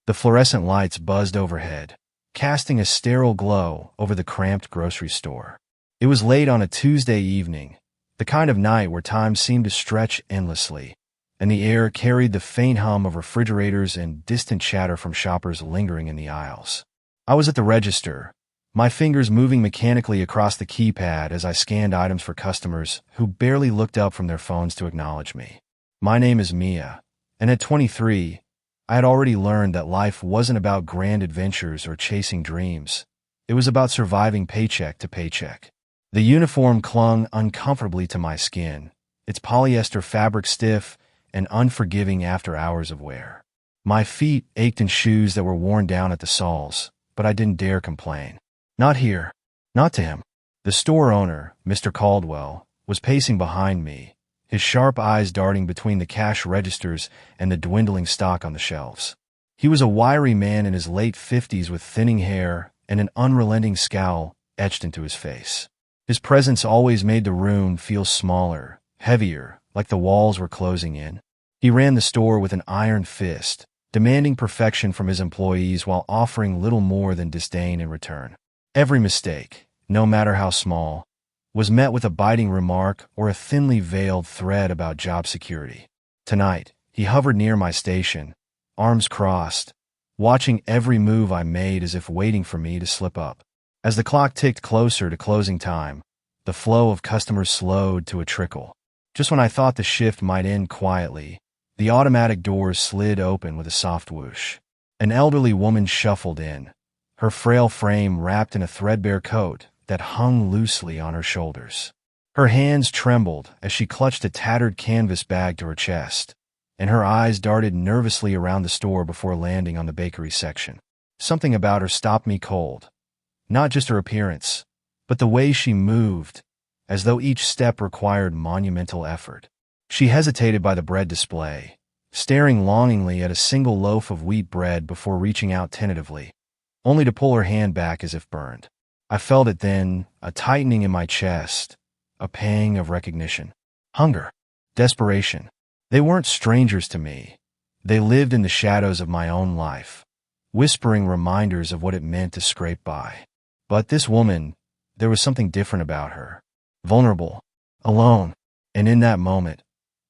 The fluorescent lights buzzed overhead, casting a sterile glow over the cramped grocery store. It was late on a Tuesday evening, the kind of night where time seemed to stretch endlessly, and the air carried the faint hum of refrigerators and distant chatter from shoppers lingering in the aisles. I was at the register, my fingers moving mechanically across the keypad as I scanned items for customers who barely looked up from their phones to acknowledge me. My name is Mia, and at 23, I had already learned that life wasn't about grand adventures or chasing dreams. It was about surviving paycheck to paycheck. The uniform clung uncomfortably to my skin, its polyester fabric stiff and unforgiving after hours of wear. My feet ached in shoes that were worn down at the soles, but I didn't dare complain. Not here. Not to him. The store owner, Mr. Caldwell, was pacing behind me, his sharp eyes darting between the cash registers and the dwindling stock on the shelves. He was a wiry man in his late 50s with thinning hair and an unrelenting scowl etched into his face. His presence always made the room feel smaller, heavier, like the walls were closing in. He ran the store with an iron fist, demanding perfection from his employees while offering little more than disdain in return. Every mistake, no matter how small, was met with a biting remark or a thinly veiled threat about job security. Tonight, he hovered near my station, arms crossed, watching every move I made as if waiting for me to slip up. As the clock ticked closer to closing time, the flow of customers slowed to a trickle. Just when I thought the shift might end quietly, the automatic doors slid open with a soft whoosh. An elderly woman shuffled in, her frail frame wrapped in a threadbare coat that hung loosely on her shoulders. Her hands trembled as she clutched a tattered canvas bag to her chest, and her eyes darted nervously around the store before landing on the bakery section. Something about her stopped me cold. Not just her appearance, but the way she moved, as though each step required monumental effort. She hesitated by the bread display, staring longingly at a single loaf of wheat bread before reaching out tentatively, only to pull her hand back as if burned. I felt it then, a tightening in my chest, a pang of recognition. Hunger. Desperation. They weren't strangers to me. They lived in the shadows of my own life, whispering reminders of what it meant to scrape by. But this woman, there was something different about her. Vulnerable. Alone. And in that moment,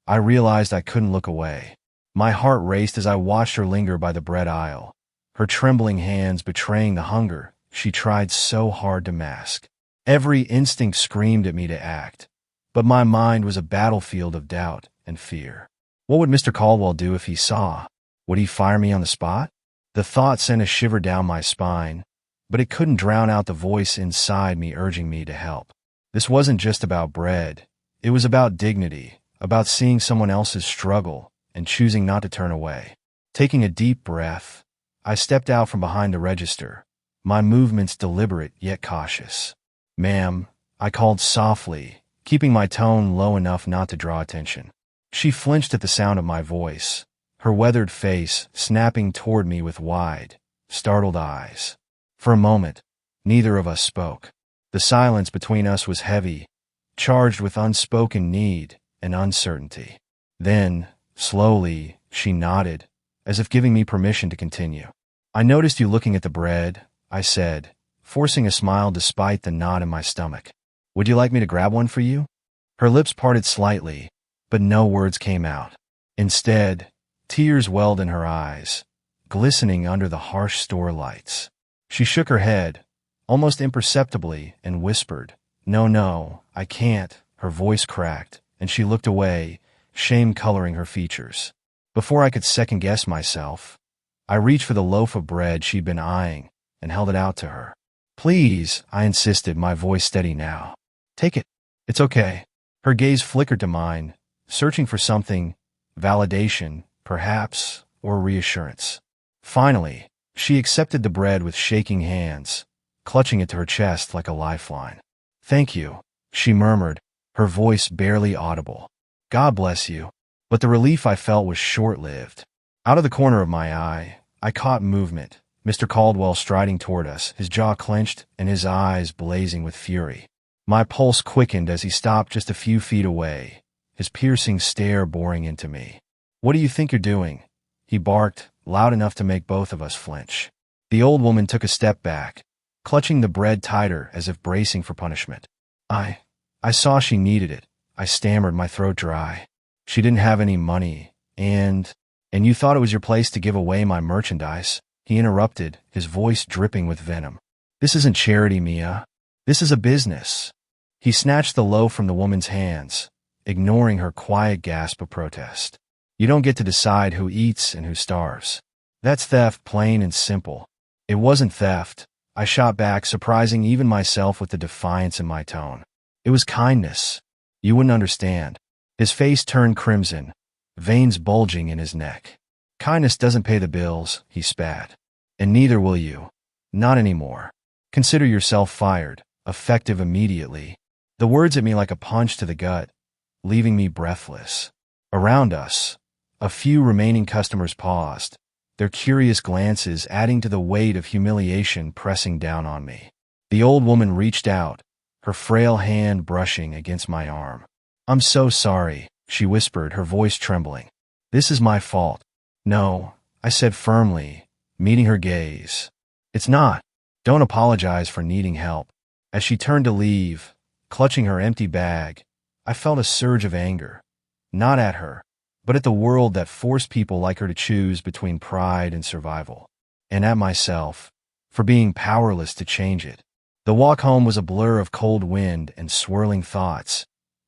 I realized I couldn't look away. My heart raced as I watched her linger by the bread aisle, her trembling hands betraying the hunger she tried so hard to mask. Every instinct screamed at me to act, but my mind was a battlefield of doubt and fear. What would Mr. Caldwell do if he saw? Would he fire me on the spot? The thought sent a shiver down my spine, but it couldn't drown out the voice inside me urging me to help. This wasn't just about bread. It was about dignity, about seeing someone else's struggle and choosing not to turn away. Taking a deep breath, I stepped out from behind the register, my movements deliberate yet cautious. "Ma'am," I called softly, keeping my tone low enough not to draw attention. She flinched at the sound of my voice, her weathered face snapping toward me with wide, startled eyes. For a moment, neither of us spoke. The silence between us was heavy, charged with unspoken need and uncertainty. Then, slowly, she nodded, as if giving me permission to continue. "I noticed you looking at the bread," I said, forcing a smile despite the knot in my stomach. "Would you like me to grab one for you?" Her lips parted slightly, but no words came out. Instead, tears welled in her eyes, glistening under the harsh store lights. She shook her head, almost imperceptibly, and whispered, No, I can't." Her voice cracked, and she looked away, shame coloring her features. Before I could second-guess myself, I reached for the loaf of bread she'd been eyeing and held it out to her. "Please," I insisted, my voice steady now. "Take it. It's okay." Her gaze flickered to mine, searching for something, validation, perhaps, or reassurance. Finally, she accepted the bread with shaking hands, clutching it to her chest like a lifeline. "Thank you," she murmured, her voice barely audible. "God bless you." But the relief I felt was short-lived. Out of the corner of my eye, I caught movement, Mr. Caldwell striding toward us, his jaw clenched and his eyes blazing with fury. My pulse quickened as he stopped just a few feet away, his piercing stare boring into me. "What do you think you're doing?" he barked, loud enough to make both of us flinch. The old woman took a step back, clutching the bread tighter as if bracing for punishment. I saw she needed it. I stammered, my throat dry. She didn't have any money, and you thought it was your place to give away my merchandise, he interrupted, his voice dripping with venom. This isn't charity, Mia. This is a business. He snatched the loaf from the woman's hands, ignoring her quiet gasp of protest. You don't get to decide who eats and who starves. That's theft, plain and simple. It wasn't theft, I shot back, surprising even myself with the defiance in my tone. It was kindness. You wouldn't understand. His face turned crimson, veins bulging in his neck. Kindness doesn't pay the bills, he spat. And neither will you. Not anymore. Consider yourself fired, effective immediately. The words hit me like a punch to the gut, leaving me breathless. Around us, a few remaining customers paused, their curious glances adding to the weight of humiliation pressing down on me. The old woman reached out, her frail hand brushing against my arm. I'm so sorry, she whispered, her voice trembling. This is my fault. No, I said firmly, meeting her gaze. It's not. Don't apologize for needing help. As she turned to leave, clutching her empty bag, I felt a surge of anger. Not at her, but at the world that forced people like her to choose between pride and survival. And at myself, for being powerless to change it. The walk home was a blur of cold wind and swirling thoughts,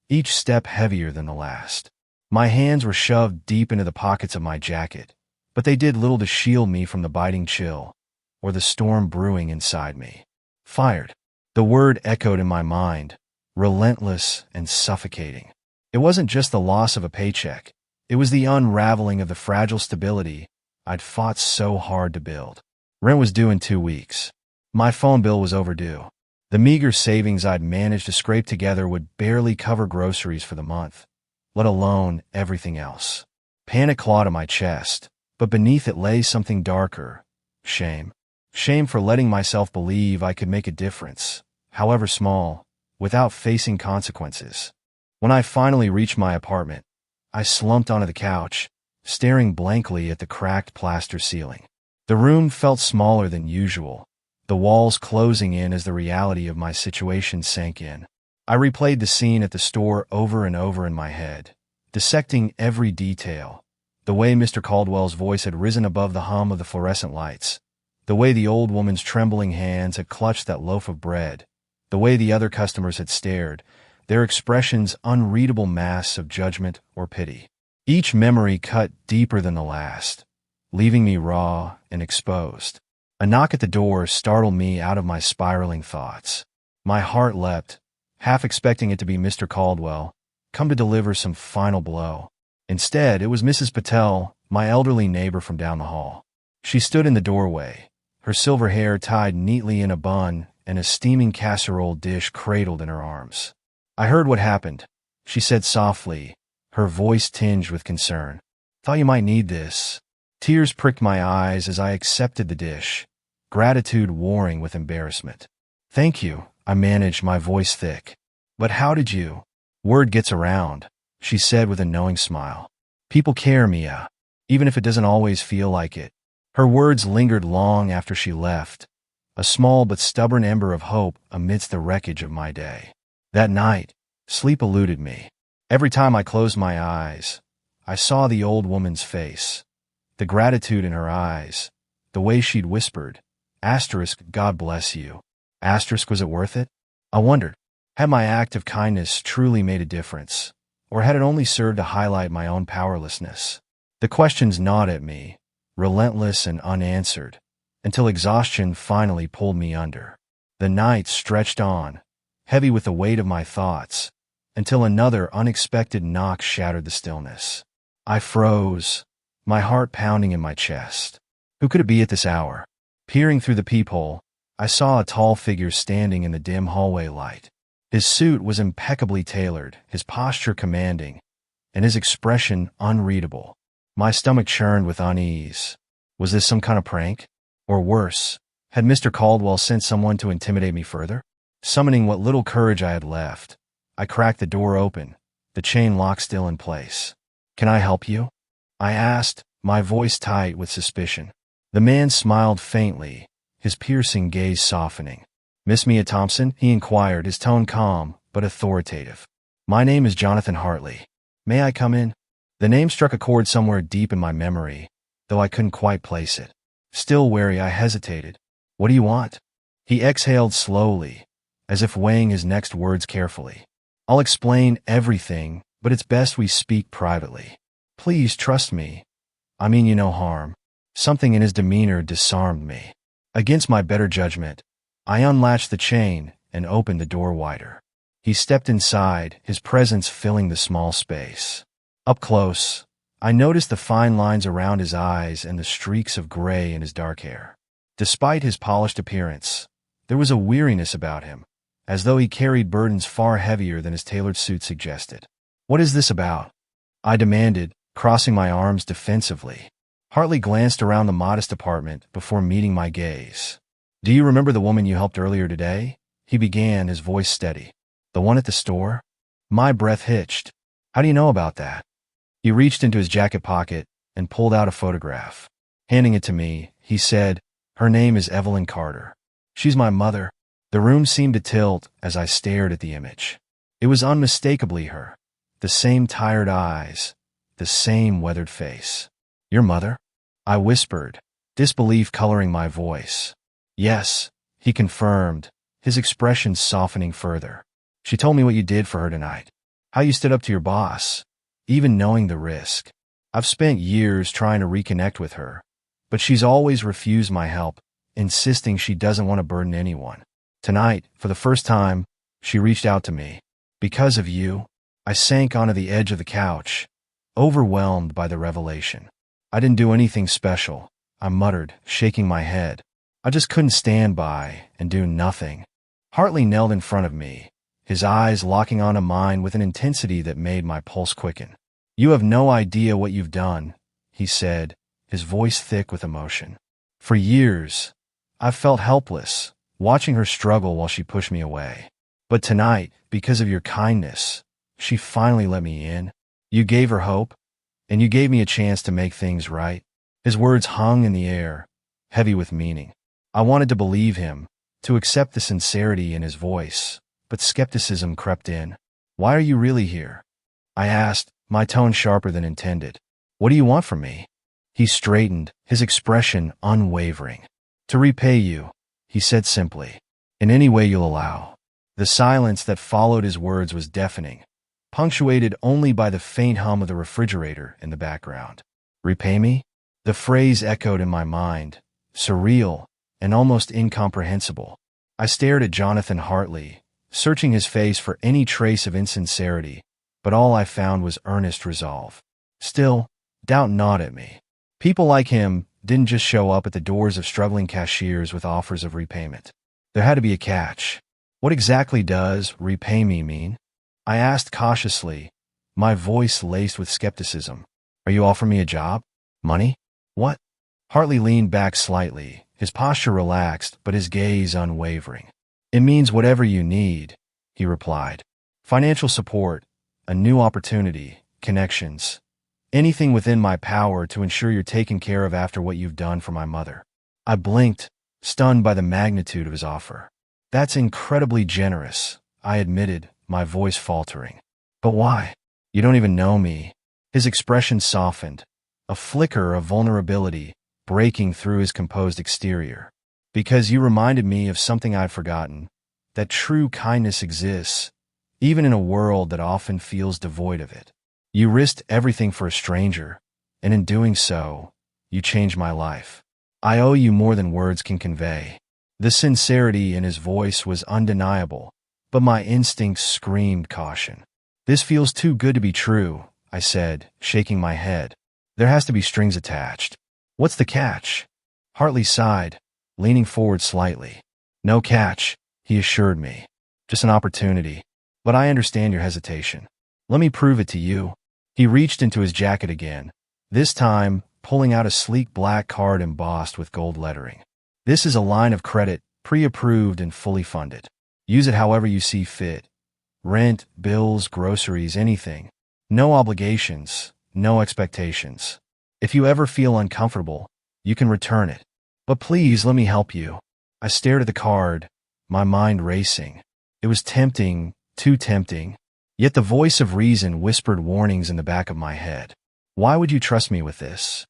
each step heavier than the last. My hands were shoved deep into the pockets of my jacket, but they did little to shield me from the biting chill, or the storm brewing inside me. Fired. The word echoed in my mind, relentless and suffocating. It wasn't just the loss of a paycheck. It was the unraveling of the fragile stability I'd fought so hard to build. Rent was due in 2 weeks. My phone bill was overdue. The meager savings I'd managed to scrape together would barely cover groceries for the month, let alone everything else. Panic clawed at my chest, but beneath it lay something darker. Shame. Shame for letting myself believe I could make a difference, however small, without facing consequences. When I finally reached my apartment, I slumped onto the couch, staring blankly at the cracked plaster ceiling. The room felt smaller than usual, the walls closing in as the reality of my situation sank in. I replayed the scene at the store over and over in my head, dissecting every detail. The way Mr. Caldwell's voice had risen above the hum of the fluorescent lights, the way the old woman's trembling hands had clutched that loaf of bread, the way the other customers had stared, their expressions unreadable masks of judgment or pity. Each memory cut deeper than the last, leaving me raw and exposed. A knock at the door startled me out of my spiraling thoughts. My heart leapt, half expecting it to be Mr. Caldwell, come to deliver some final blow. Instead, it was Mrs. Patel, my elderly neighbor from down the hall. She stood in the doorway, her silver hair tied neatly in a bun and a steaming casserole dish cradled in her arms. I heard what happened, she said softly, her voice tinged with concern. Thought you might need this. Tears pricked my eyes as I accepted the dish, gratitude warring with embarrassment. Thank you, I managed, my voice thick. But how did you? Word gets around, she said with a knowing smile. People care, Mia, even if it doesn't always feel like it. Her words lingered long after she left, a small but stubborn ember of hope amidst the wreckage of my day. That night, sleep eluded me. Every time I closed my eyes, I saw the old woman's face, the gratitude in her eyes, the way she'd whispered, God bless you. Was it worth it? I wondered, had my act of kindness truly made a difference, or had it only served to highlight my own powerlessness? The questions gnawed at me, relentless and unanswered, until exhaustion finally pulled me under. The night stretched on, heavy with the weight of my thoughts, until another unexpected knock shattered the stillness. I froze, my heart pounding in my chest. Who could it be at this hour? Peering through the peephole, I saw a tall figure standing in the dim hallway light. His suit was impeccably tailored, his posture commanding, and his expression unreadable. My stomach churned with unease. Was this some kind of prank? Or worse, had Mr. Caldwell sent someone to intimidate me further? Summoning what little courage I had left, I cracked the door open, the chain lock still in place. Can I help you? I asked, my voice tight with suspicion. The man smiled faintly, his piercing gaze softening. "Miss Mia Thompson?" he inquired, his tone calm but authoritative. "My name is Jonathan Hartley. May I come in?" The name struck a chord somewhere deep in my memory, though I couldn't quite place it. Still wary, I hesitated. "What do you want?" He exhaled slowly, as if weighing his next words carefully. "I'll explain everything, but it's best we speak privately. Please trust me. I mean you no harm." Something in his demeanor disarmed me. Against my better judgment, I unlatched the chain and opened the door wider. He stepped inside, his presence filling the small space. Up close, I noticed the fine lines around his eyes and the streaks of gray in his dark hair. Despite his polished appearance, there was a weariness about him, as though he carried burdens far heavier than his tailored suit suggested. "What is this about?" I demanded, crossing my arms defensively. Hartley glanced around the modest apartment before meeting my gaze. "Do you remember the woman you helped earlier today?" he began, his voice steady. "The one at the store?" My breath hitched. "How do you know about that?" He reached into his jacket pocket and pulled out a photograph. Handing it to me, he said, "Her name is Evelyn Carter. She's my mother." The room seemed to tilt as I stared at the image. It was unmistakably her. The same tired eyes, the same weathered face. "Your mother?" I whispered, disbelief coloring my voice. "Yes," he confirmed, his expression softening further. "She told me what you did for her tonight. How you stood up to your boss, even knowing the risk. I've spent years trying to reconnect with her, but she's always refused my help, insisting she doesn't want to burden anyone. Tonight, for the first time, she reached out to me. Because of you." I sank onto the edge of the couch, overwhelmed by the revelation. "I didn't do anything special," I muttered, shaking my head. "I just couldn't stand by and do nothing." Hartley knelt in front of me, his eyes locking onto mine with an intensity that made my pulse quicken. "You have no idea what you've done," he said, his voice thick with emotion. "For years, I've felt helpless, watching her struggle while she pushed me away. But tonight, because of your kindness, she finally let me in. You gave her hope, and you gave me a chance to make things right." His words hung in the air, heavy with meaning. I wanted to believe him, to accept the sincerity in his voice, but skepticism crept in. "Why are you really here?" I asked, my tone sharper than intended. "What do you want from me?" He straightened, his expression unwavering. "To repay you," he said simply, "in any way you'll allow." The silence that followed his words was deafening, punctuated only by the faint hum of the refrigerator in the background. "Repay me?" The phrase echoed in my mind, surreal and almost incomprehensible. I stared at Jonathan Hartley, searching his face for any trace of insincerity, but all I found was earnest resolve. Still, doubt gnawed at me. People like him didn't just show up at the doors of struggling cashiers with offers of repayment. There had to be a catch. "What exactly does repay me mean?" I asked cautiously, my voice laced with skepticism. "Are you offering me a job? Money? What?" Hartley leaned back slightly, his posture relaxed but his gaze unwavering. "It means whatever you need," he replied. "Financial support, a new opportunity, connections, anything within my power to ensure you're taken care of after what you've done for my mother." I blinked, stunned by the magnitude of his offer. "That's incredibly generous," I admitted, my voice faltering. "But why? You don't even know me." His expression softened, a flicker of vulnerability breaking through his composed exterior. "Because you reminded me of something I'd forgotten, that true kindness exists, even in a world that often feels devoid of it. You risked everything for a stranger, and in doing so, you changed my life. I owe you more than words can convey." The sincerity in his voice was undeniable, but my instincts screamed caution. "This feels too good to be true," I said, shaking my head. "There has to be strings attached." "What's the catch?" Hartley sighed, leaning forward slightly. "No catch," he assured me. "Just an opportunity. But I understand your hesitation. Let me prove it to you." He reached into his jacket again, this time pulling out a sleek black card embossed with gold lettering. "This is a line of credit, pre-approved and fully funded. Use it however you see fit. Rent, bills, groceries, anything. No obligations, no expectations." If you ever feel uncomfortable, you can return it. But please let me help you. I stared at the card, my mind racing. It was tempting, too tempting. Yet the voice of reason whispered warnings in the back of my head. Why would you trust me with this?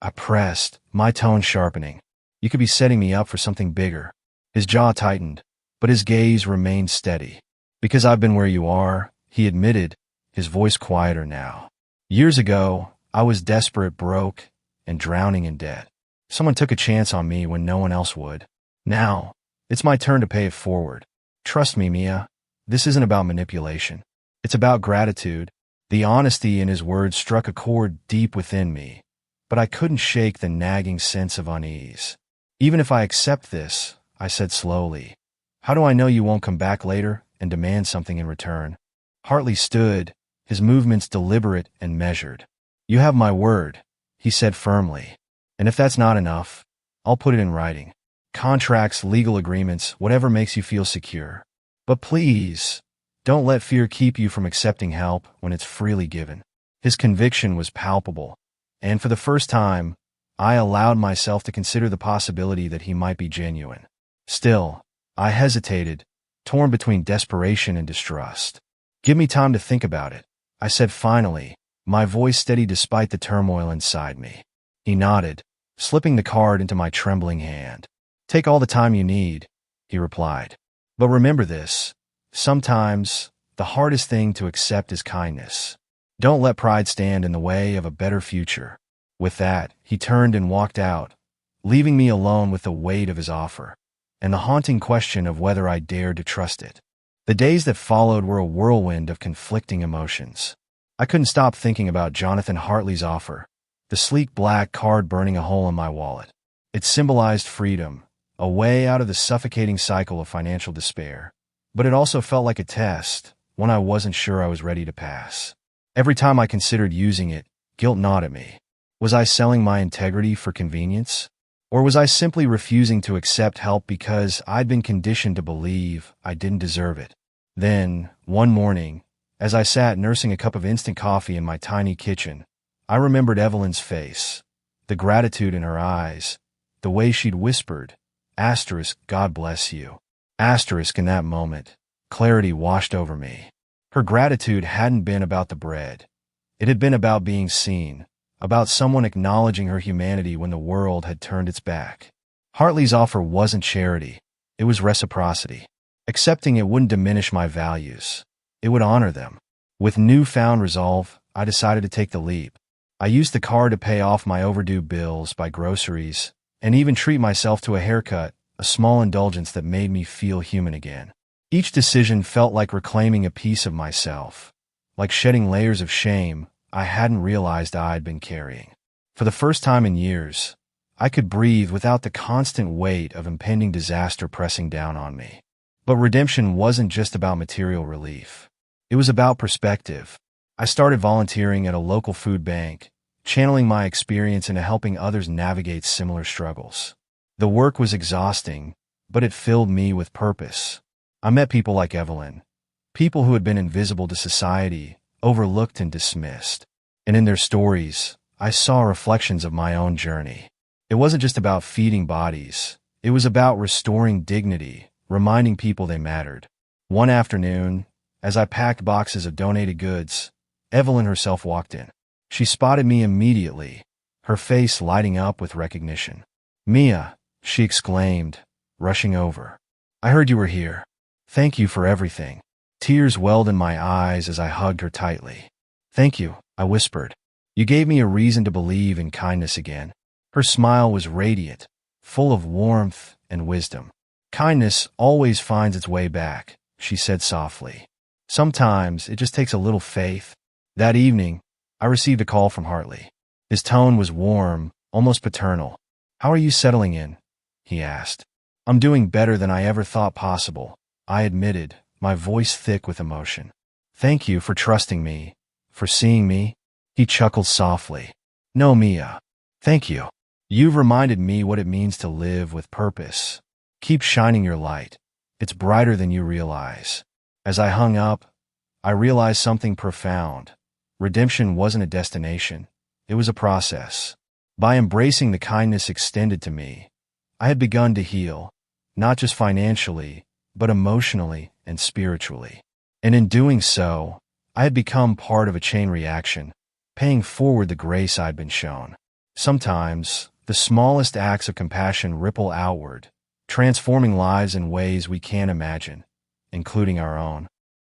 I pressed, my tone sharpening. You could be setting me up for something bigger. His jaw tightened, but his gaze remained steady. Because I've been where you are, he admitted, his voice quieter now. Years ago, I was desperate, broke, and drowning in debt. Someone took a chance on me when no one else would. Now, it's my turn to pay it forward. Trust me, Mia, this isn't about manipulation. It's about gratitude. The honesty in his words struck a chord deep within me, but I couldn't shake the nagging sense of unease. Even if I accept this, I said slowly, how do I know you won't come back later and demand something in return? Hartley stood, his movements deliberate and measured. You have my word, he said firmly. And if that's not enough, I'll put it in writing. Contracts, legal agreements, whatever makes you feel secure. But please, don't let fear keep you from accepting help when it's freely given. His conviction was palpable, and for the first time, I allowed myself to consider the possibility that he might be genuine. Still, I hesitated, torn between desperation and distrust. Give me time to think about it, I said finally, my voice steady despite the turmoil inside me. He nodded, slipping the card into my trembling hand. Take all the time you need, he replied. But remember this, sometimes the hardest thing to accept is kindness. Don't let pride stand in the way of a better future. With that, he turned and walked out, leaving me alone with the weight of his offer, and the haunting question of whether I dared to trust it. The days that followed were a whirlwind of conflicting emotions. I couldn't stop thinking about Jonathan Hartley's offer, the sleek black card burning a hole in my wallet. It symbolized freedom, a way out of the suffocating cycle of financial despair. But it also felt like a test, one I wasn't sure I was ready to pass. Every time I considered using it, guilt gnawed at me. Was I selling my integrity for convenience? Or was I simply refusing to accept help because I'd been conditioned to believe I didn't deserve it? Then, one morning, as I sat nursing a cup of instant coffee in my tiny kitchen, I remembered Evelyn's face, the gratitude in her eyes, the way she'd whispered, *, God bless you. *, in that moment, clarity washed over me. Her gratitude hadn't been about the bread. It had been about being seen, about someone acknowledging her humanity when the world had turned its back. Hartley's offer wasn't charity. It was reciprocity. Accepting it wouldn't diminish my values. It would honor them. With newfound resolve, I decided to take the leap. I used the card to pay off my overdue bills, buy groceries, and even treat myself to a haircut, a small indulgence that made me feel human again. Each decision felt like reclaiming a piece of myself, like shedding layers of shame I hadn't realized I'd been carrying. For the first time in years, I could breathe without the constant weight of impending disaster pressing down on me. But redemption wasn't just about material relief. It was about perspective. I started volunteering at a local food bank, channeling my experience into helping others navigate similar struggles. The work was exhausting, but it filled me with purpose. I met people like Evelyn, people who had been invisible to society, overlooked and dismissed. And in their stories, I saw reflections of my own journey. It wasn't just about feeding bodies. It was about restoring dignity, reminding people they mattered. One afternoon, as I packed boxes of donated goods, Evelyn herself walked in. She spotted me immediately, her face lighting up with recognition. "Mia," she exclaimed, rushing over. "I heard you were here. Thank you for everything." Tears welled in my eyes as I hugged her tightly. "Thank you," I whispered. "You gave me a reason to believe in kindness again." Her smile was radiant, full of warmth and wisdom. "Kindness always finds its way back," she said softly. "Sometimes it just takes a little faith." That evening, I received a call from Hartley. His tone was warm, almost paternal. "How are you settling in?" he asked. "I'm doing better than I ever thought possible," I admitted, my voice thick with emotion. "Thank you for trusting me, for seeing me." He chuckled softly. "No, Mia. Thank you. You've reminded me what it means to live with purpose. Keep shining your light. It's brighter than you realize." As I hung up, I realized something profound. Redemption wasn't a destination. It was a process. By embracing the kindness extended to me, I had begun to heal, not just financially, but emotionally and spiritually. And in doing so, I had become part of a chain reaction, paying forward the grace I'd been shown. Sometimes, the smallest acts of compassion ripple outward, transforming lives in ways we can't imagine, including our own.